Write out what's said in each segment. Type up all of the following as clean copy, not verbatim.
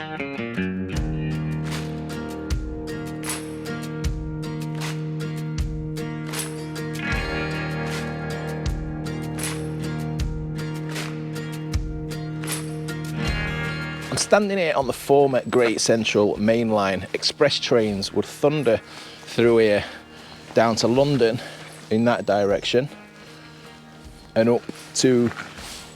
I'm standing here on the former Great Central Main Line. Express trains would thunder through here down to London in that direction and up to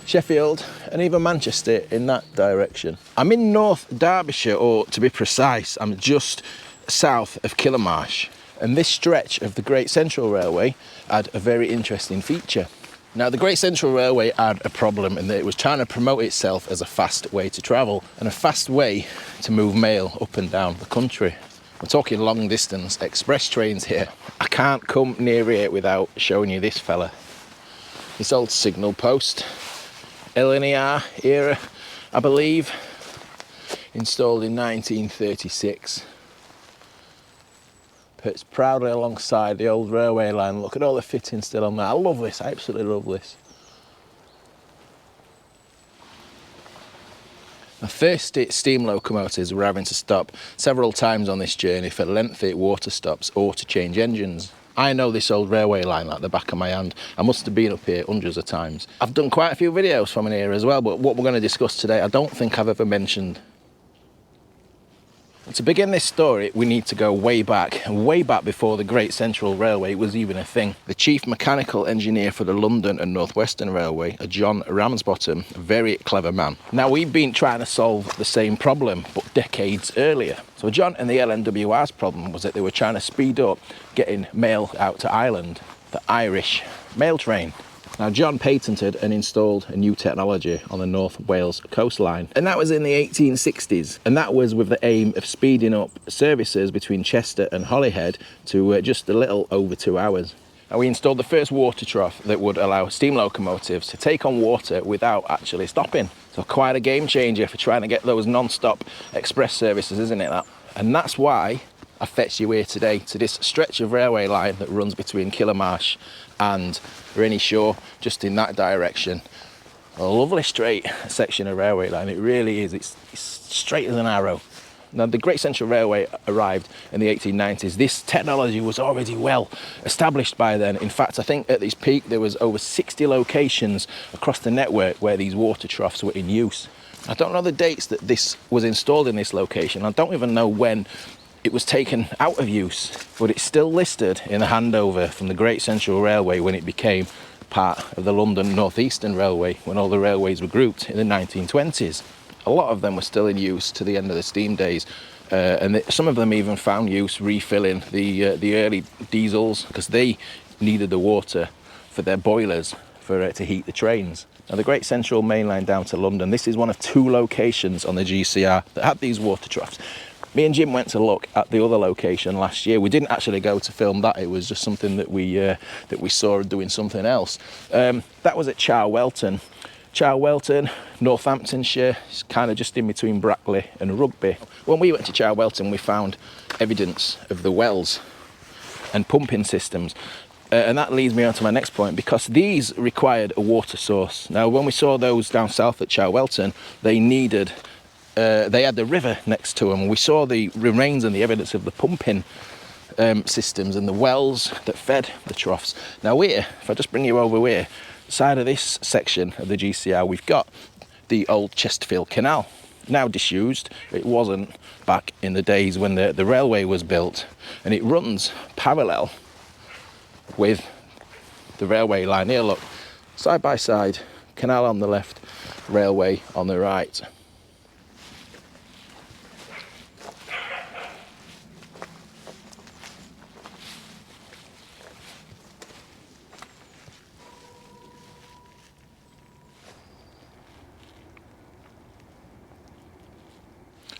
Sheffield and even Manchester in that direction. I'm in North Derbyshire, or to be precise, I'm just south of Killamarsh, and this stretch of the Great Central Railway had a very interesting feature. Now, the Great Central Railway had a problem in that it was trying to promote itself as a fast way to travel and a fast way to move mail up and down the country. We're talking long distance express trains here. I can't come near it without showing you this fella. This old signal post, LNER era, I believe, installed in 1936. It's proudly alongside the old railway line. Look at all the fittings still on there. I love this, I absolutely love this. The first steam locomotives were having to stop several times on this journey for lengthy water stops or to change engines. I know this old railway line like the back of my hand. I must have been up here hundreds of times. I've done quite a few videos from in here as well, but what we're going to discuss today, I don't think I've ever mentioned. To begin this story, we need to go way back before the Great Central Railway was even a thing. The chief mechanical engineer for the London and North Western Railway, John Ramsbottom, a very clever man. Now, we've been trying to solve the same problem, but decades earlier. So John and the LNWR's problem was that they were trying to speed up getting mail out to Ireland, the Irish mail train. Now, John patented and installed a new technology on the North Wales coastline, and that was in the 1860s, and that was with the aim of speeding up services between Chester and Holyhead to just a little over 2 hours. And we installed the first water trough that would allow steam locomotives to take on water without actually stopping. So quite a game changer for trying to get those non-stop express services, isn't it, that? And that's why I fetched you here today to this stretch of railway line that runs between Killamarsh and Renishaw, just in that direction. A lovely straight section of railway line, it really is. It's straight as an arrow. Now, the Great Central Railway arrived in the 1890s. This technology was already well established by then. In fact, I think at its peak there was over 60 locations across the network where these water troughs were in use. I don't know the dates that this was installed in this location. I don't even know when it was taken out of use, but it's still listed in the handover from the Great Central Railway when it became part of the London North Eastern Railway, when all the railways were grouped in the 1920s. A lot of them were still in use to the end of the steam days, and some of them even found use refilling the early diesels, because they needed the water for their boilers to heat the trains. Now, the Great Central Main Line down to London, this is one of 2 locations on the GCR that had these water troughs. Me and Jim went to look at the other location last year. We didn't actually go to film that. It was just something that we saw doing something else. That was at Charwelton. Charwelton, Northamptonshire, it's kind of just in between Brackley and Rugby. When we went to Charwelton, we found evidence of the wells and pumping systems. And that leads me on to my next point, because these required a water source. Now, when we saw those down south at Charwelton, they had the river next to them. We saw the remains and the evidence of the pumping systems and the wells that fed the troughs. Now here, if I just bring you over here, side of this section of the GCR, we've got the old Chesterfield Canal. Now disused, it wasn't back in the days when the railway was built, and it runs parallel with the railway line. Here, look, side by side, canal on the left, railway on the right.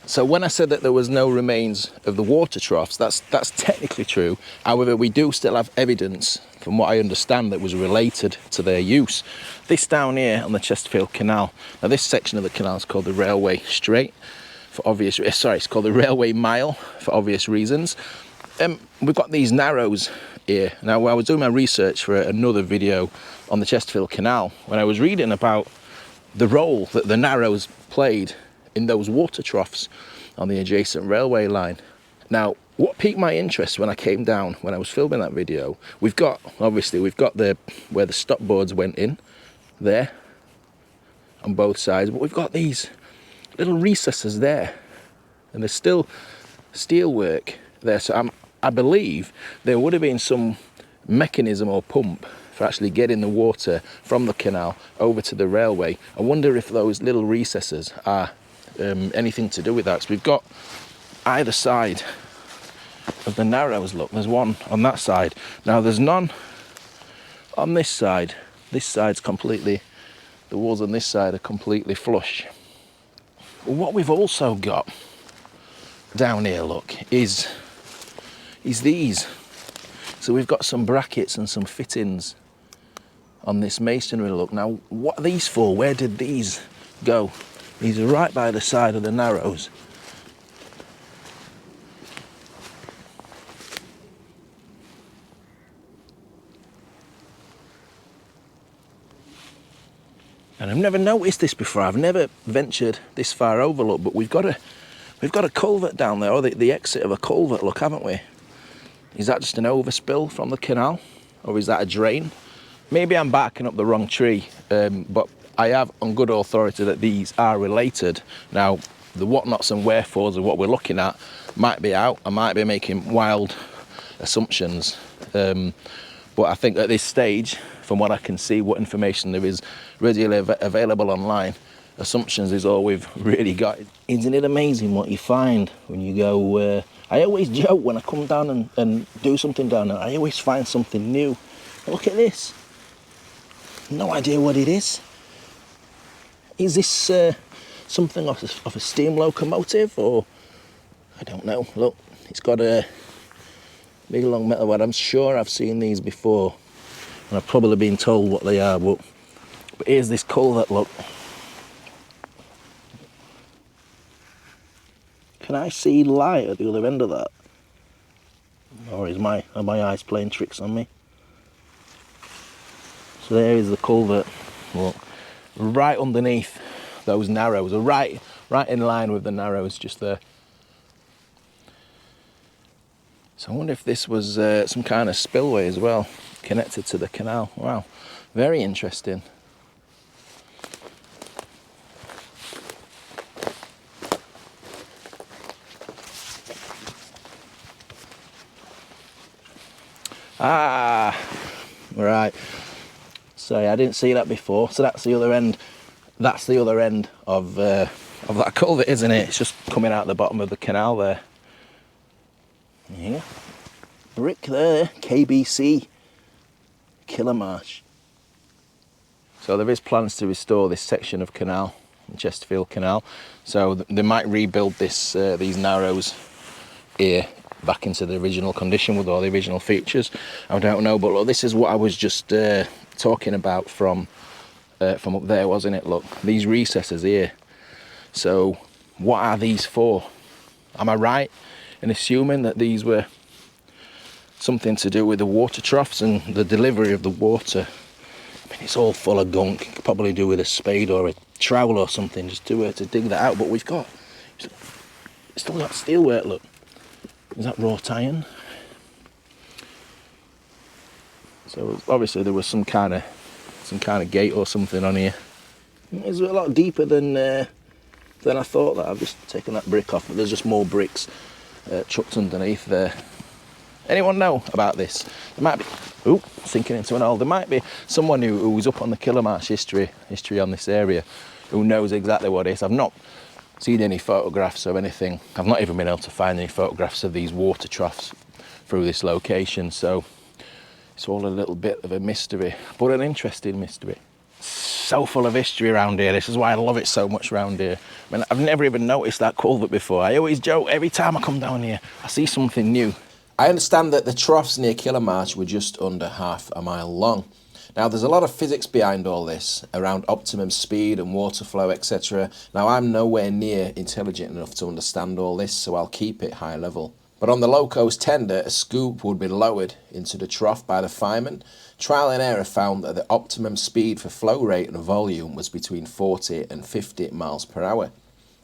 So when I said that there was no remains of the water troughs, that's technically true. However, we do still have evidence, from what I understand, that was related to their use. This down here on the Chesterfield Canal, now this section of the canal is called the Railway Straight, it's called the Railway Mile for obvious reasons. We've got these narrows here. Now, when I was doing my research for another video on the Chesterfield Canal, when I was reading about the role that the narrows played in those water troughs on the adjacent railway line. Now, what piqued my interest when I came down, when I was filming that video, we've got the where the stop boards went in there on both sides, but we've got these little recesses there, and there's still steelwork there. So I believe there would have been some mechanism or pump for actually getting the water from the canal over to the railway. I wonder if those little recesses are anything to do with that. So we've got either side of the Narrows, look, there's one on that side. Now there's none on this side. This side's completely, the walls on this side are completely flush. What we've also got down here, look, is these. So we've got some brackets and some fittings on this masonry, look. Now, what are these for? Where did these go? These are right by the side of the Narrows. And I've never noticed this before. I've never ventured this far over, look, but we've got a culvert down there, or the exit of a culvert, look, haven't we? Is that just an overspill from the canal, or is that a drain? Maybe I'm backing up the wrong tree, but I have on good authority that these are related. Now, the what-nots and wherefores of what we're looking at might be out. I might be making wild assumptions, but I think at this stage, from what I can see, what information there is readily available online, assumptions is all we've really got. Isn't it amazing what you find when you go... I always joke when I come down and do something down there, I always find something new. Look at this. No idea what it is. Is this something of a steam locomotive, or... I don't know. Look, it's got a big long metal rod. I'm sure I've seen these before, and I've probably been told what they are, but here's this culvert, look. Can I see light at the other end of that? Or are my eyes playing tricks on me? So there is the culvert, look, right underneath those Narrows, or right in line with the Narrows, just there. So I wonder if this was some kind of spillway as well, connected to the canal. Wow, very interesting. Ah, right. Sorry, I didn't see that before. So that's the other end. That's the other end of that culvert, isn't it? It's just coming out the bottom of the canal there. Yeah, brick there. KBC Killamarsh. So there is plans to restore this section of canal, the Chesterfield Canal. So they might rebuild this these Narrows here back into the original condition with all the original features. I don't know, but look, this is what I was just talking about from up there, wasn't it? Look, these recesses here. So what are these for? Am I right in assuming that these were something to do with the water troughs and the delivery of the water? I mean, it's all full of gunk. You could probably do with a spade or a trowel or something just to dig that out. But we've still got steelwork, look. Is that wrought iron? So obviously there was some kind of gate or something on here. It's a lot deeper than I thought. That I've just taken that brick off, but there's just more bricks chucked underneath there. Anyone know about this? There might be, sinking into an hole. There might be someone who was up on the Killamarsh history on this area who knows exactly what it is. I've not seen any photographs or anything. I've not even been able to find any photographs of these water troughs through this location, so it's all a little bit of a mystery, but an interesting mystery. So full of history around here. This is why I love it so much around here. I mean, I've never even noticed that culvert before. I always joke, every time I come down here, I see something new. I understand that the troughs near Killamarsh were just under half a mile long. Now, there's a lot of physics behind all this, around optimum speed and water flow, etc. Now, I'm nowhere near intelligent enough to understand all this, so I'll keep it high level. But on the Loco's tender, a scoop would be lowered into the trough by the fireman. Trial and error found that the optimum speed for flow rate and volume was between 40 and 50 miles per hour.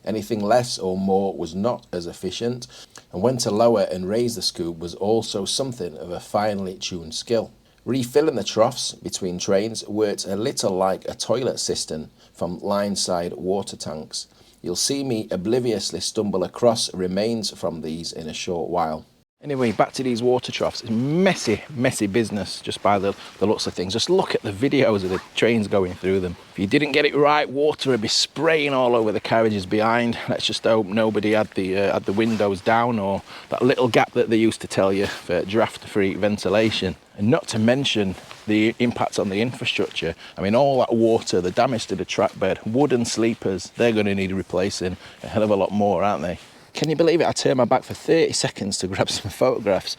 Anything less or more was not as efficient, and when to lower and raise the scoop was also something of a finely tuned skill. Refilling the troughs between trains worked a little like a toilet cistern from line-side water tanks. You'll see me obliviously stumble across remains from these in a short while. Anyway, back to these water troughs. It's messy business just by the looks of things. Just look at the videos of the trains going through them. If you didn't get it right, water would be spraying all over the carriages behind. Let's just hope nobody had the windows down, or that little gap that they used to tell you for draft-free ventilation. And not to mention the impact on the infrastructure. I mean, all that water, the damage to the track bed, wooden sleepers, they're going to need replacing a hell of a lot more, aren't they? Can you believe it? I turned my back for 30 seconds to grab some photographs,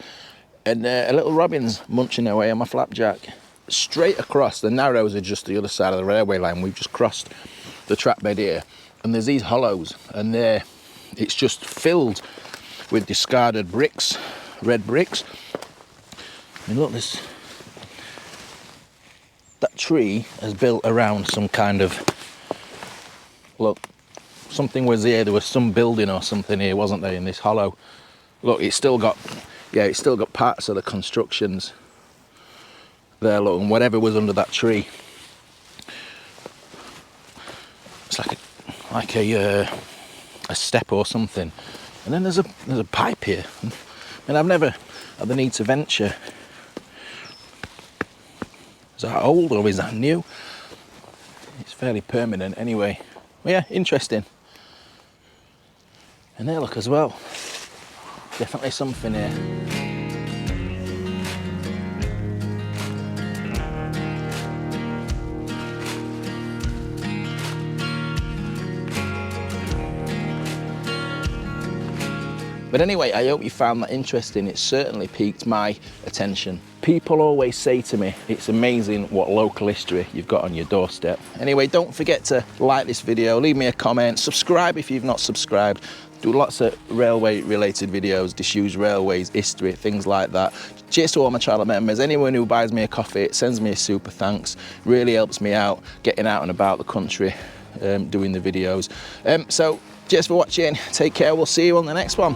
and a little robin's munching away on my flapjack. Straight across, the Narrows are just the other side of the railway line. We've just crossed the track bed here, and there's these hollows, and it's just filled with discarded bricks, red bricks. I mean, look, that tree is built around some kind of, look, something was here. There was some building or something here, wasn't there, in this hollow? Look, it's still got parts of the constructions there, look, and whatever was under that tree. It's like a step or something. And then there's a pipe here. And I've never had the need to venture. Is that old or is that new? It's fairly permanent anyway. Well, yeah, interesting. And there, look, as well. Definitely something here. But anyway, I hope you found that interesting. It certainly piqued my attention. People always say to me, it's amazing what local history you've got on your doorstep. Anyway, don't forget to like this video, leave me a comment, subscribe if you've not subscribed. Do lots of railway related videos, disused railways, history, things like that. Cheers to all my Charwelton members. Anyone who buys me a coffee, sends me a super thanks, really helps me out getting out and about the country, doing the videos. So cheers for watching, take care, we'll see you on the next one.